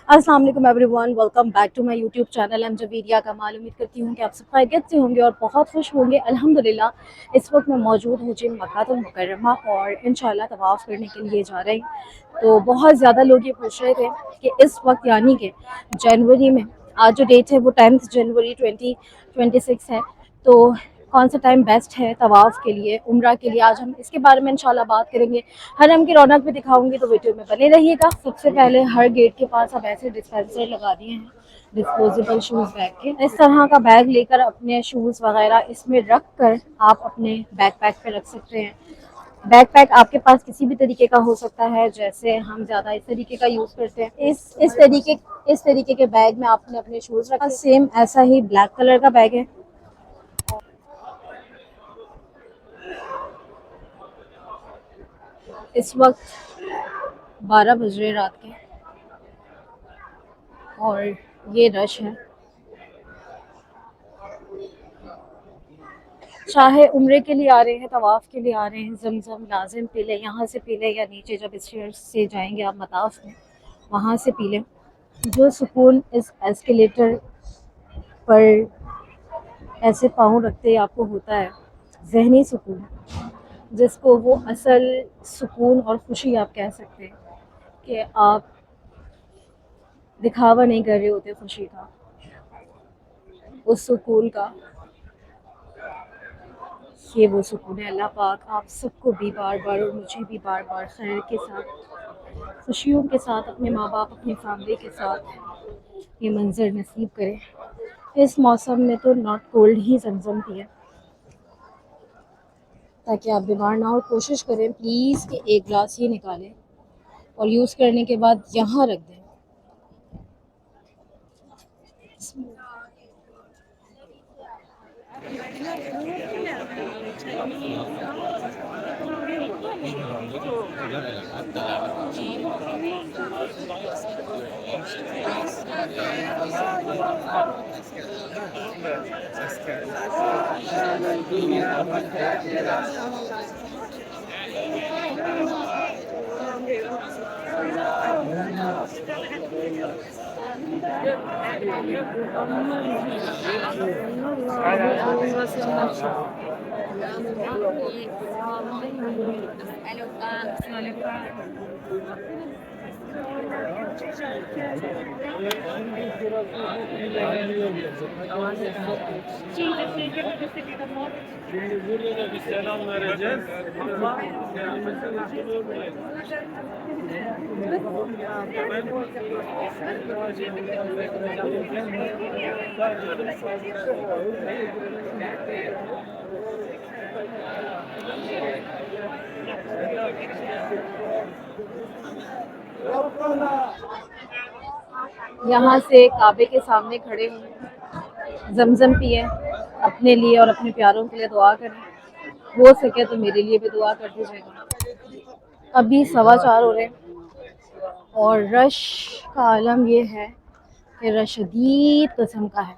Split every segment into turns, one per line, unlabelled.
अस्सलाम वालेकुम everyone, welcome back to my YouTube channel. Am Javeria Kamal. उम्मीद करती हूँ कि आप सब खैरियत से होंगे और बहुत खुश होंगे। अल्हम्दुलिल्लाह इस वक्त मैं मौजूद हूँ जिन मक्कातुल मुकर्रमा और इंशाल्लाह तवाफ़ करने के लिए जा रहे हैं। तो बहुत ज़्यादा लोग ये पूछ रहे थे कि इस वक्त यानी कि जनवरी में, आज जो डेट है वो 10 जनवरी 2026 है, तो कौन सा टाइम बेस्ट है तवाफ़ के लिए, उम्रा के लिए। आज हम इसके बारे में इंशाल्लाह बात करेंगे। हरम की रौनक भी दिखाऊंगी, तो वीडियो में बने रहिएगा। सबसे पहले हर गेट के पास अब ऐसे डिस्पेंसर लगा दिए हैं डिस्पोजेबल शूज़ बैग के। इस तरह का बैग लेकर अपने शूज़ वगैरह इसमें रख कर आप अपने बैकपैक पे रख सकते हैं। बैकपैक आपके पास किसी भी तरीके का हो सकता है, जैसे हम ज़्यादा इस तरीके का यूज़ करते हैं। इस तरीके के बैग में आपने अपने शूज़ रखा। सेम ऐसा ही ब्लैक कलर का बैग है। इस वक्त 12 बज रहे रात के और ये रश है। चाहे उम्रे के लिए आ रहे हैं, तवाफ़ के लिए आ रहे हैं, ज़मज़म लाजिम पी लें। यहाँ से पी लें या नीचे जब स्टेयर्स से जाएंगे आप मताफ़ में, वहाँ से पी लें। जो सुकून इस एस्केलेटर पर ऐसे पाँव रखते ही आपको होता है, ज़हनी सुकून, जिसको वो असल सुकून और खुशी आप कह सकते हैं, कि आप दिखावा नहीं कर रहे होते खुशी का, उस सुकून का। ये वो सुकून है। अल्लाह पाक आप सबको भी बार बार और मुझे भी बार बार खैर के साथ, खुशियों के साथ, अपने माँ बाप, अपनी फैमिली के साथ ये मंज़र नसीब करें। इस मौसम में तो नॉट कोल्ड ही ज़मज़म पिए ताकि आप बीमार ना हो। कोशिश करें प्लीज़ कि एक गिलास ही निकालें और यूज़ करने के बाद यहाँ रख दें।
Şimdi burada da bir selam vereceğiz ama kendimizi meşgul olmayalım.
यहाँ से काबे के सामने खड़े हुए ज़मज़म पिए, अपने लिए और अपने प्यारों के लिए दुआ करें। हो सके तो मेरे लिए भी दुआ कर दीजिएगा। अभी 4:15 हो रहे हैं और रश का आलम ये है कि रश शदीद किस्म का है।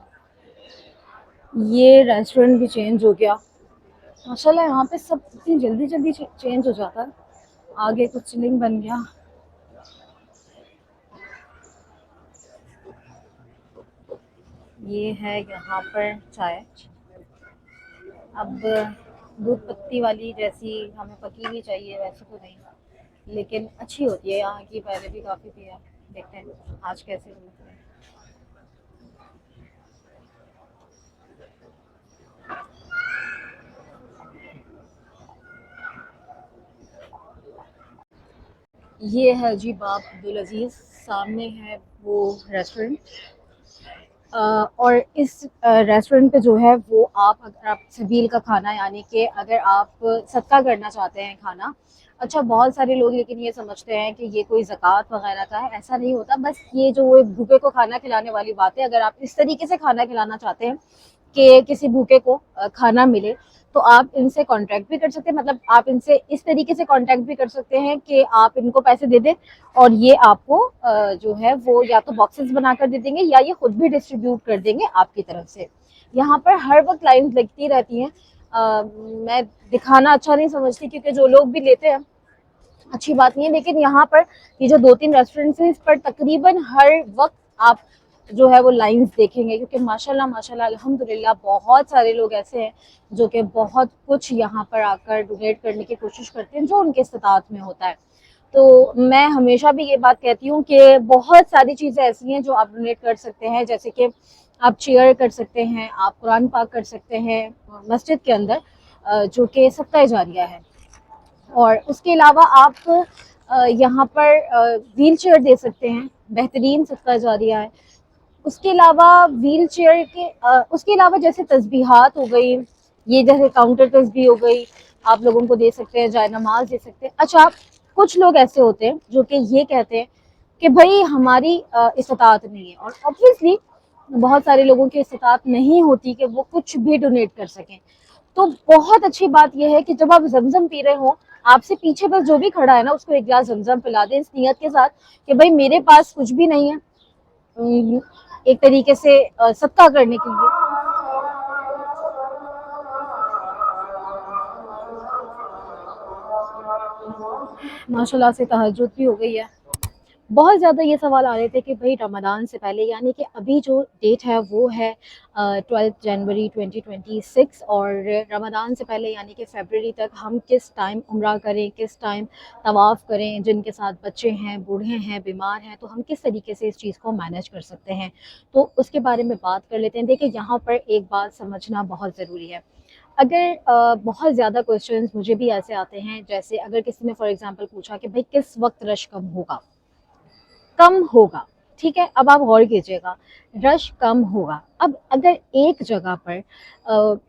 ये रेस्टोरेंट भी चेंज हो गया माशाल्लाह। यहाँ पे सब इतनी जल्दी जल्दी चेंज हो जाता है। आगे कुछ चिलिंग बन गया। ये है यहाँ पर चाय। अब दूध पत्ती वाली जैसी हमें पकी हुई चाहिए वैसे तो नहीं, लेकिन अच्छी होती है यहाँ की। पहले भी काफ़ी पिया, देखते हैं आज कैसे बनती है। ये है जी बाब अब्दुल अजीज़, सामने है वो रेस्टोरेंट। और इस रेस्टोरेंट पे जो है वो अगर आप सबील का खाना, यानी कि अगर आप सदका करना चाहते हैं खाना। अच्छा, बहुत सारे लोग लेकिन ये समझते हैं कि ये कोई ज़कात वगैरह का है। ऐसा नहीं होता। बस ये जो वो भूखे को खाना खिलाने वाली बात है। अगर आप इस तरीके से खाना खिलाना चाहते हैं कि किसी भूखे को खाना मिले, तो आप इनसे कांटेक्ट भी कर सकते हैं। मतलब आप इनसे इस तरीके से कांटेक्ट भी कर सकते हैं कि आप इनको पैसे दे दें और ये आपको जो है वो या तो बॉक्सेस बनाकर दे देंगे या ये खुद भी डिस्ट्रीब्यूट कर देंगे आपकी तरफ से। यहाँ पर हर वक्त लाइन लगती रहती हैं। मैं दिखाना अच्छा नहीं समझती, क्योंकि जो लोग भी लेते हैं अच्छी बात नहीं है। लेकिन यहाँ पर ये जो 2-3 रेस्टोरेंट्स हैं, इस पर तकरीबन हर वक्त आप जो है वो लाइंस देखेंगे, क्योंकि माशाल्लाह माशाल्लाह अल्हम्दुलिल्लाह बहुत सारे लोग ऐसे हैं जो कि बहुत कुछ यहाँ पर आकर डोनेट करने की कोशिश करते हैं जो उनके इस्तात में होता है। तो मैं हमेशा भी ये बात कहती हूँ कि बहुत सारी चीज़ें ऐसी हैं जो आप डोनेट कर सकते हैं, जैसे कि आप चेयर कर सकते हैं, आप कुरान पाक कर सकते हैं मस्जिद के अंदर, जो कि सदका जारिया है। और उसके अलावा आप यहाँ पर व्हील चेयर दे सकते हैं, बेहतरीन सदका जारिया है। उसके अलावा व्हील चेयर के उसके अलावा जैसे तस्बीहात हो गई, ये जैसे काउंटर तस्बीह हो गई, आप लोगों को दे सकते हैं, जाए नमाज दे सकते हैं। अच्छा, कुछ लोग ऐसे होते हैं जो कि ये कहते हैं कि भाई हमारी इस्तात नहीं है, और ऑब्वियसली बहुत सारे लोगों की इस्तात नहीं होती कि वो कुछ भी डोनेट कर सकें। तो बहुत अच्छी बात यह है कि जब आप जमजम पी रहे हो, आपसे पीछे बस जो भी खड़ा है ना उसको एक गिलास जमजम पिला दें, इस नियत के साथ कि भाई मेरे पास कुछ भी नहीं है, एक तरीके से सत्ता करने के लिए। माशाल्लाह से तहज्जुद भी हो गई है। बहुत ज़्यादा ये सवाल आ रहे थे कि भाई रमज़ान से पहले, यानी कि अभी जो डेट है वो है 12 जनवरी 2026, और रमज़ान से पहले यानी कि फ़रवरी तक हम किस टाइम उम्रा करें, किस टाइम तवाफ़ करें, जिनके साथ बच्चे हैं, बूढ़े हैं, बीमार हैं, तो हम किस तरीके से इस चीज़ को मैनेज कर सकते हैं, तो उसके बारे में बात कर लेते हैं। देखिए, यहाँ पर एक बात समझना बहुत ज़रूरी है। अगर बहुत ज़्यादा क्वेश्चंस मुझे भी ऐसे आते हैं, जैसे अगर किसी ने फॉर एग्ज़ाम्पल पूछा कि भाई किस वक्त रश कम होगा, कम होगा, ठीक है? अब आप गौर कीजिएगा, रश कम होगा। अब अगर एक जगह पर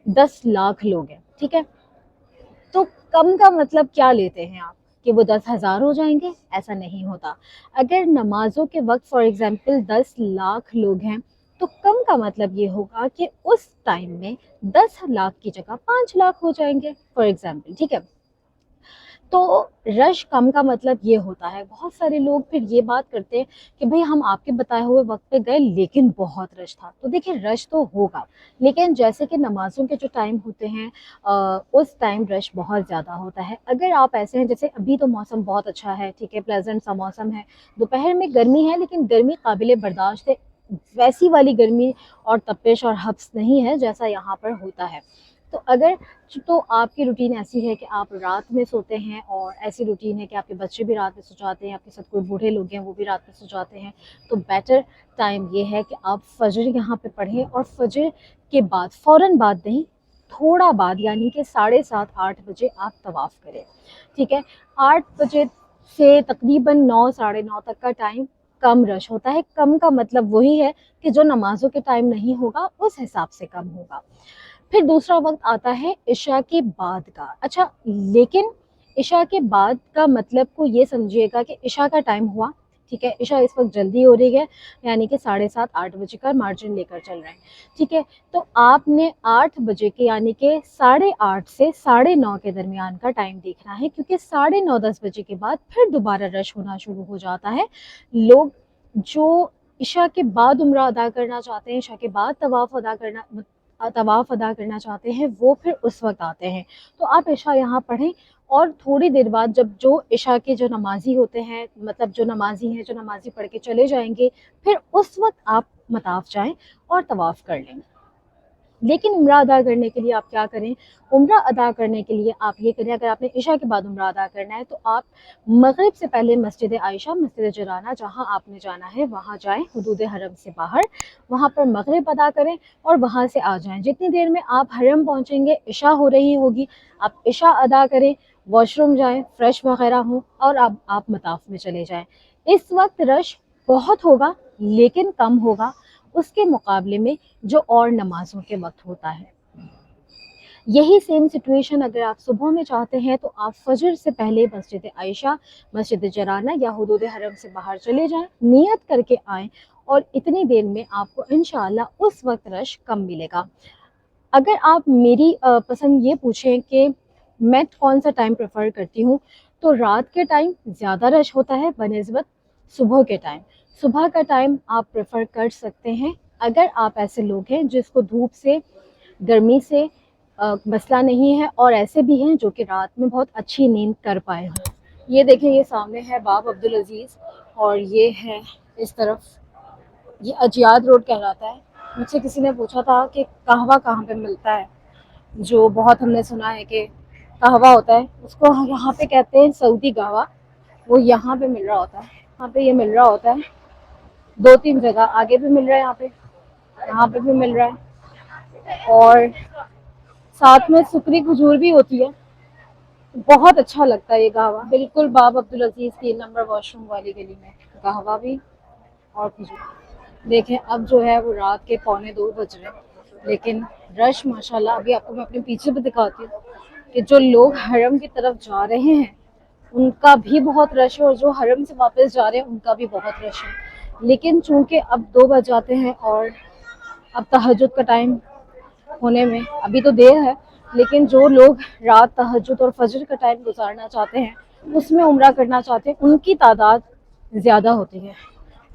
10 लाख लोग हैं, ठीक है? तो कम का मतलब क्या लेते हैं आप, कि वो 10,000 हो जाएंगे? ऐसा नहीं होता। अगर नमाजों के वक्त फॉर एग्जांपल 10 लाख लोग हैं, तो कम का मतलब ये होगा कि उस टाइम में 10 लाख की जगह 5 लाख हो जाएंगे फॉर एग्जांपल, ठीक है? तो रश कम का मतलब ये होता है। बहुत सारे लोग फिर ये बात करते हैं कि भाई हम आपके बताए हुए वक्त पे गए लेकिन बहुत रश था। तो देखिए, रश तो होगा, लेकिन जैसे कि नमाज़ों के जो टाइम होते हैं, उस टाइम रश बहुत ज़्यादा होता है। अगर आप ऐसे हैं, जैसे अभी तो मौसम बहुत अच्छा है, ठीक है, प्लेजेंट सा मौसम है, दोपहर में गर्मी है लेकिन गर्मी काबिल बर्दाश्त है, वैसी वाली गर्मी और तपिश और हब्स नहीं है जैसा यहाँ पर होता है। तो अगर तो आपकी रूटीन ऐसी है कि आप रात में सोते हैं, और ऐसी रूटीन है कि आपके बच्चे भी रात में सो जाते हैं, आपके साथ कोई बूढ़े लोग हैं वो भी रात में सो जाते हैं, तो बेटर टाइम ये है कि आप फजर यहाँ पे पढ़ें, और फजर के बाद फ़ौरन बाद नहीं, थोड़ा बाद, यानी कि 7:30-8 बजे आप तवाफ़ करें, ठीक है? 8 बजे से तकरीबन 9 साढ़े 9 तक का टाइम कम रश होता है। कम का मतलब वही है कि जो नमाज़ों के टाइम नहीं होगा उस हिसाब से कम होगा। फिर दूसरा वक्त आता है इशा के बाद का। अच्छा, लेकिन इशा के बाद का मतलब को ये समझिएगा कि इशा का टाइम हुआ, ठीक है, इशा इस वक्त जल्दी हो रही है, यानी कि 7:30-8 बजे का मार्जिन लेकर चल रहे हैं, ठीक है? तो आपने 8 बजे के यानी कि 8:30 से 9:30 के दरमियान का टाइम देखना है, क्योंकि 9:30-10 बजे के बाद फिर दोबारा रश होना शुरू हो जाता है। लोग जो इशा के बाद उम्रा अदा करना चाहते हैं, इशा के बाद तवाफ़ अदा करना चाहते हैं, वो फिर उस वक्त आते हैं। तो आप इशा यहाँ पढ़ें, और थोड़ी देर बाद जब जो इशा के जो नमाजी होते हैं, मतलब जो नमाजी हैं, जो नमाजी पढ़ के चले जाएंगे, फिर उस वक्त आप मताफ़ जाएं और तवाफ़ कर लें। लेकिन उम्रा अदा करने के लिए आप क्या करें? उम्रा अदा करने के लिए आप ये करें, अगर आपने इशा के बाद उम्रा अदा करना है, तो आप मगरिब से पहले मस्जिद आयशा, मस्जिद जराना, जहाँ आपने जाना है वहाँ जाएं, हुदूद हरम से बाहर, वहाँ पर मगरिब अदा करें और वहाँ से आ जाएं। जितनी देर में आप हरम पहुँचेंगे इशा हो रही होगी, आप इशा अदा करें, वॉशरूम जाएं, फ्रेश वगैरह हों, और अब आप मताफ में चले जाएं। इस वक्त रश बहुत होगा लेकिन कम होगा उसके मुकाबले में जो और नमाज़ों के वक्त होता है। यही सेम सिचुएशन अगर आप सुबह में चाहते हैं, तो आप फजर से पहले मस्जिद आयशा, मस्जिद जराना या हुदूद हरम से बाहर चले जाएं, नियत करके आएँ, और इतनी देर में आपको इंशाअल्लाह उस वक्त रश कम मिलेगा। अगर आप मेरी पसंद ये पूछें कि मैं कौन सा टाइम प्रेफर करती हूँ, तो रात के टाइम ज़्यादा रश होता है बनिस्बत सुबह के टाइम। सुबह का टाइम आप प्रेफर कर सकते हैं अगर आप ऐसे लोग हैं जिसको धूप से, गर्मी से मसला नहीं है, और ऐसे भी हैं जो कि रात में बहुत अच्छी नींद कर पाए हों। ये देखें, ये सामने है बाब अब्दुल अजीज़ और ये है इस तरफ, ये अजियाद रोड कहलाता है। मुझसे किसी ने पूछा था कि कहवा कहाँ पे मिलता है, जो बहुत हमने सुना है कि कहवा होता है, उसको यहाँ पे कहते हैं सऊदी कहवा। वो यहाँ पे मिल रहा होता है, यहाँ पे ये मिल रहा होता है। 2-3 जगह आगे भी मिल रहा है, यहाँ पे भी मिल रहा है, और साथ में सुकरी खजूर भी होती है। बहुत अच्छा लगता है ये कहवा, बिल्कुल बाब अब्दुल अजीज 3 नंबर वॉशरूम वाली गली में कहवा भी और खजूर। देखें अब जो है वो रात के 1:45 बज रहे हैं, लेकिन रश माशाल्लाह। अभी आपको मैं अपने पीछे भी दिखाती हूँ कि जो लोग हरम की तरफ जा रहे हैं उनका भी बहुत रश है, और जो हरम से वापस जा रहे हैं उनका भी बहुत रश है। लेकिन चूंकि अब 2 बज जाते हैं और अब तहज्जुद का टाइम होने में अभी तो देर है, लेकिन जो लोग रात तहज्जुद और फजर का टाइम गुजारना चाहते हैं, उसमें उम्रा करना चाहते हैं, उनकी तादाद ज़्यादा होती है।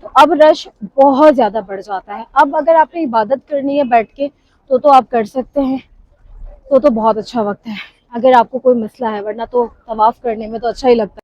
तो अब रश बहुत ज़्यादा बढ़ जाता है। अब अगर आपने इबादत करनी है बैठ के तो आप कर सकते हैं, तो बहुत अच्छा वक्त है। अगर आपको कोई मसला है, वरना तो तवाफ़ करने में तो अच्छा ही लगता है।